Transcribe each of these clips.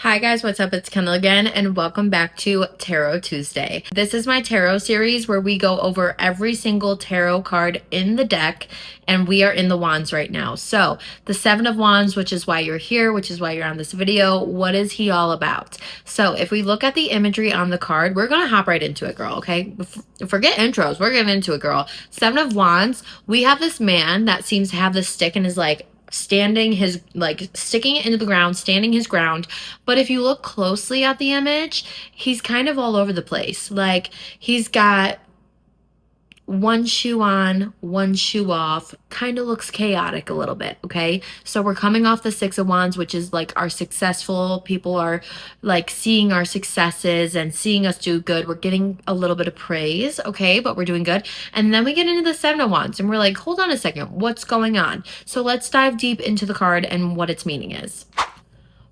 Hi guys, what's up? It's Kendall again, and welcome back to Tarot Tuesday. This is my tarot series where we go over every single tarot card in the deck, and we are in the Wands right now. So, the Seven of Wands, which is why you're here, which is why you're on this video, what is he all about? So, if we look at the imagery on the card, we're gonna hop right into it, girl, okay? Forget intros, we're getting into it, girl. Seven of Wands, we have this man that seems to have this stick and is like, sticking it into the ground, standing his ground. But if you look closely at the image, he's kind of all over the place. Like, he's got one shoe on, one shoe off, kind of looks chaotic a little bit, okay? So we're coming off the Six of Wands, which is like our successful people are like seeing our successes and seeing us do good. We're getting a little bit of praise, okay? But we're doing good. And then we get into the Seven of Wands and we're like, hold on a second, what's going on? So let's dive deep into the card and what its meaning is.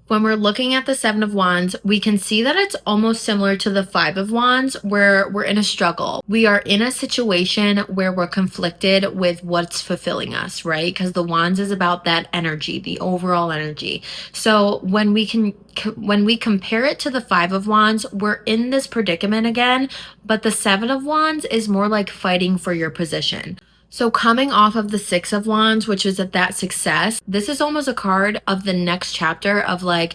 When we're looking at the Seven of Wands, we can see that it's almost similar to the Five of Wands, where we're in a struggle. We are in a situation where we're conflicted with what's fulfilling us, right? Because the Wands is about that energy, the overall energy. So when we compare it to the Five of Wands, we're in this predicament again, but the Seven of Wands is more like fighting for your position. So coming off of the Six of Wands, which is at that success, this is almost a card of the next chapter of like,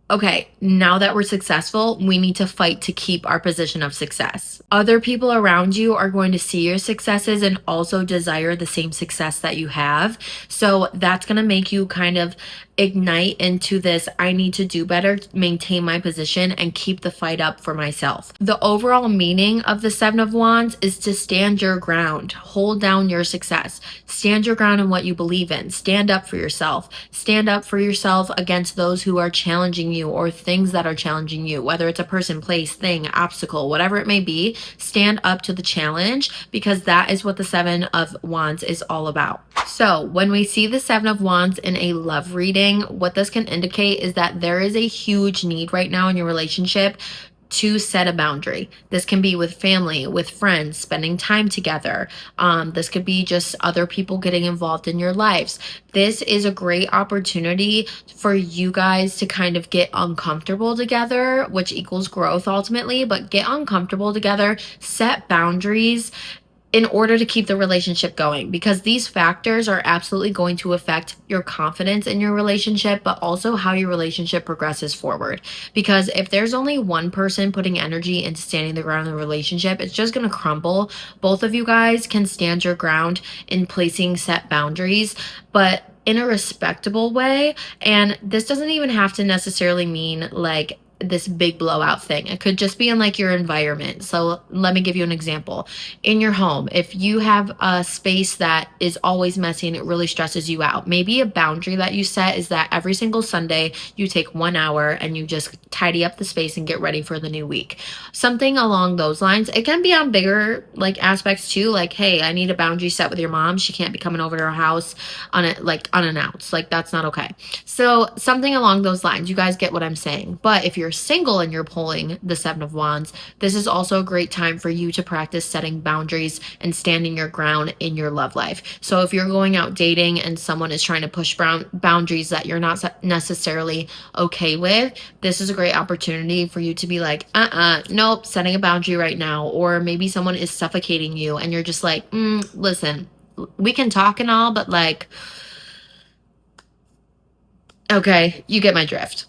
okay, now that we're successful, we need to fight to keep our position of success. Other people around you are going to see your successes and also desire the same success that you have. So that's going to make you kind of ignite into this, I need to do better, maintain my position, and keep the fight up for myself. The overall meaning of the Seven of Wands is to stand your ground, hold down your success, stand your ground in what you believe in, stand up for yourself against those who are challenging you or things that are challenging you, whether it's a person, place, thing, obstacle, whatever it may be. Stand up to the challenge, because that is what the Seven of Wands is all about. So when we see the Seven of Wands in a love reading, what this can indicate is that there is a huge need right now in your relationship to set a boundary. This can be with family, with friends, spending time together. This could be just other people getting involved in your lives. This is a great opportunity for you guys to kind of get uncomfortable together, which equals growth ultimately, but get uncomfortable together, set boundaries in order to keep the relationship going, because these factors are absolutely going to affect your confidence in your relationship, but also how your relationship progresses forward. Because if there's only one person putting energy into standing the ground in the relationship, it's just going to crumble. Both of you guys can stand your ground in placing set boundaries, but in a respectable way. And this doesn't even have to necessarily mean like this big blowout thing. It could just be in like your environment. So let me give you an example. In your home, if you have a space that is always messy and it really stresses you out, maybe a boundary that you set is that every single Sunday you take 1 hour and you just tidy up the space and get ready for the new week. Something along those lines. It can be on bigger like aspects too, like, hey, I need a boundary set with your mom. She can't be coming over to our house on it like unannounced. Like, that's not okay. So something along those lines. You guys get what I'm saying. But if you're single and you're pulling the Seven of Wands, this is also a great time for you to practice setting boundaries and standing your ground in your love life. So if you're going out dating and someone is trying to push boundaries that you're not necessarily okay with, this is a great opportunity for you to be like, nope, setting a boundary right now. Or maybe someone is suffocating you and you're just like, listen, we can talk and all, but like, okay, you get my drift.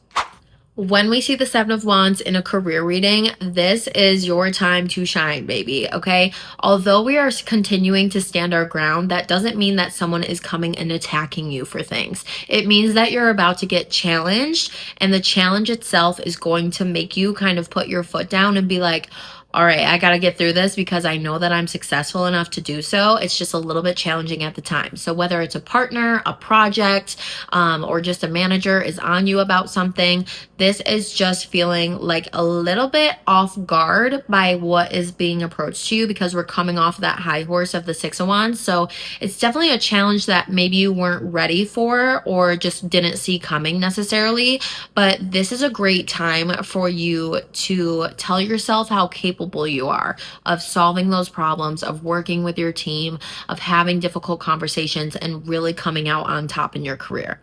When we see the Seven of Wands in a career reading, this is your time to shine, baby, okay? Although we are continuing to stand our ground, that doesn't mean that someone is coming and attacking you for things. It means that you're about to get challenged, and the challenge itself is going to make you kind of put your foot down and be like, all right, I got to get through this because I know that I'm successful enough to do so. It's just a little bit challenging at the time. So whether it's a partner, a project, or just a manager is on you about something, this is just feeling like a little bit off guard by what is being approached to you, because we're coming off that high horse of the Six of Wands. So it's definitely a challenge that maybe you weren't ready for or just didn't see coming necessarily. But this is a great time for you to tell yourself how capable you are of solving those problems, of working with your team, of having difficult conversations, and really coming out on top in your career.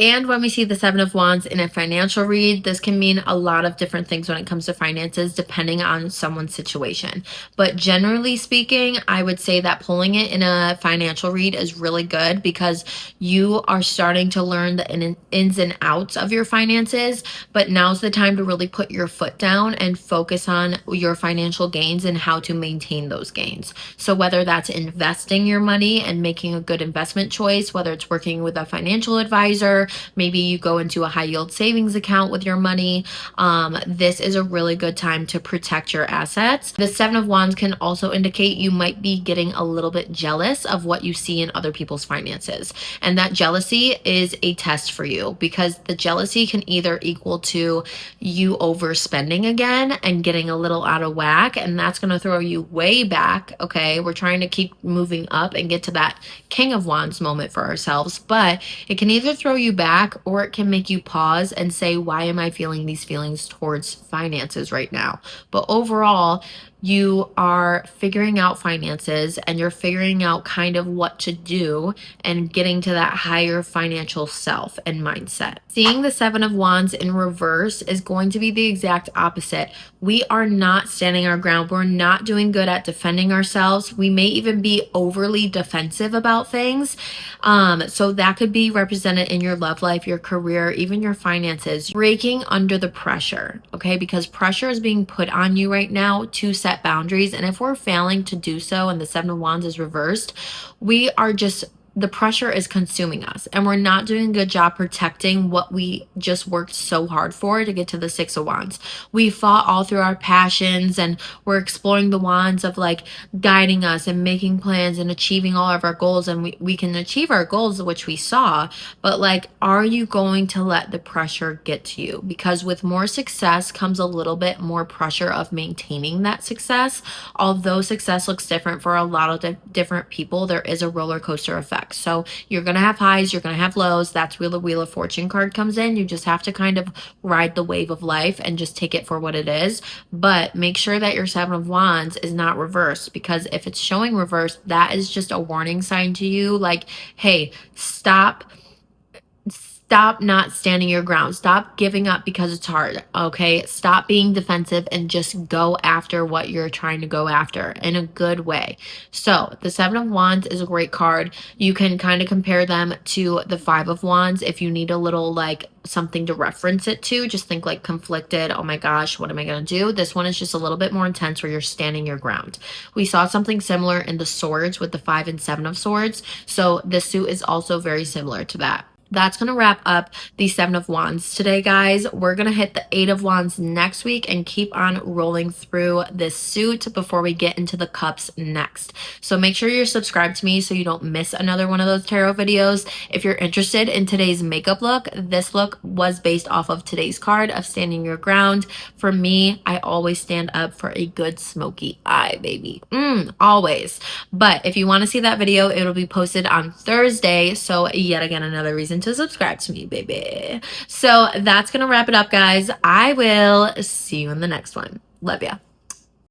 And when we see the Seven of Wands in a financial read, this can mean a lot of different things when it comes to finances, depending on someone's situation. But generally speaking, I would say that pulling it in a financial read is really good because you are starting to learn the ins and outs of your finances. But now's the time to really put your foot down and focus on your financial gains and how to maintain those gains. So whether that's investing your money and making a good investment choice, whether it's working with a financial advisor, maybe you go into a high yield savings account with your money. This is a really good time to protect your assets. The Seven of Wands can also indicate you might be getting a little bit jealous of what you see in other people's finances. And that jealousy is a test for you because the jealousy can either equal to you overspending again and getting a little out of whack. And that's going to throw you way back. Okay. We're trying to keep moving up and get to that King of Wands moment for ourselves, but it can either throw you back or it can make you pause and say, why am I feeling these feelings towards finances right now? But overall, you are figuring out finances and you're figuring out kind of what to do and getting to that higher financial self and mindset. Seeing the Seven of Wands in reverse is going to be the exact opposite. We are not standing our ground. We're not doing good at defending ourselves. We may even be overly defensive about things. So that could be represented in your love life, your career, even your finances, breaking under the pressure, okay? Because pressure is being put on you right now to set boundaries. And if we're failing to do so and the Seven of Wands is reversed, we are just, the pressure is consuming us and we're not doing a good job protecting what we just worked so hard for to get to the Six of Wands. We fought all through our passions and we're exploring the wands of like guiding us and making plans and achieving all of our goals, and we can achieve our goals, which we saw, but like, are you going to let the pressure get to you? Because with more success comes a little bit more pressure of maintaining that success. Although success looks different for a lot of different people, there is a roller coaster effect. So you're going to have highs, you're going to have lows. That's where the Wheel of Fortune card comes in. You just have to kind of ride the wave of life and just take it for what it is. But make sure that your Seven of Wands is not reversed, because if it's showing reversed, that is just a warning sign to you. Like, hey, stop not standing your ground. Stop giving up because it's hard. Okay. Stop being defensive and just go after what you're trying to go after in a good way. So the Seven of Wands is a great card. You can kind of compare them to the Five of Wands if you need a little like something to reference it to. Just think like conflicted. Oh my gosh, what am I going to do? This one is just a little bit more intense where you're standing your ground. We saw something similar in the swords with the Five and Seven of Swords. So this suit is also very similar to that. That's going to wrap up the Seven of Wands today, guys. We're going to hit the Eight of Wands next week and keep on rolling through this suit before we get into the Cups next. So make sure you're subscribed to me so you don't miss another one of those tarot videos. If you're interested in today's makeup look, this look was based off of today's card of standing your ground. For me, I always stand up for a good smoky eye, baby. Always. But if you want to see that video, it'll be posted on Thursday. So yet again, another reason to subscribe to me, baby. So that's gonna wrap it up, guys. I will see you in the next one. Love ya.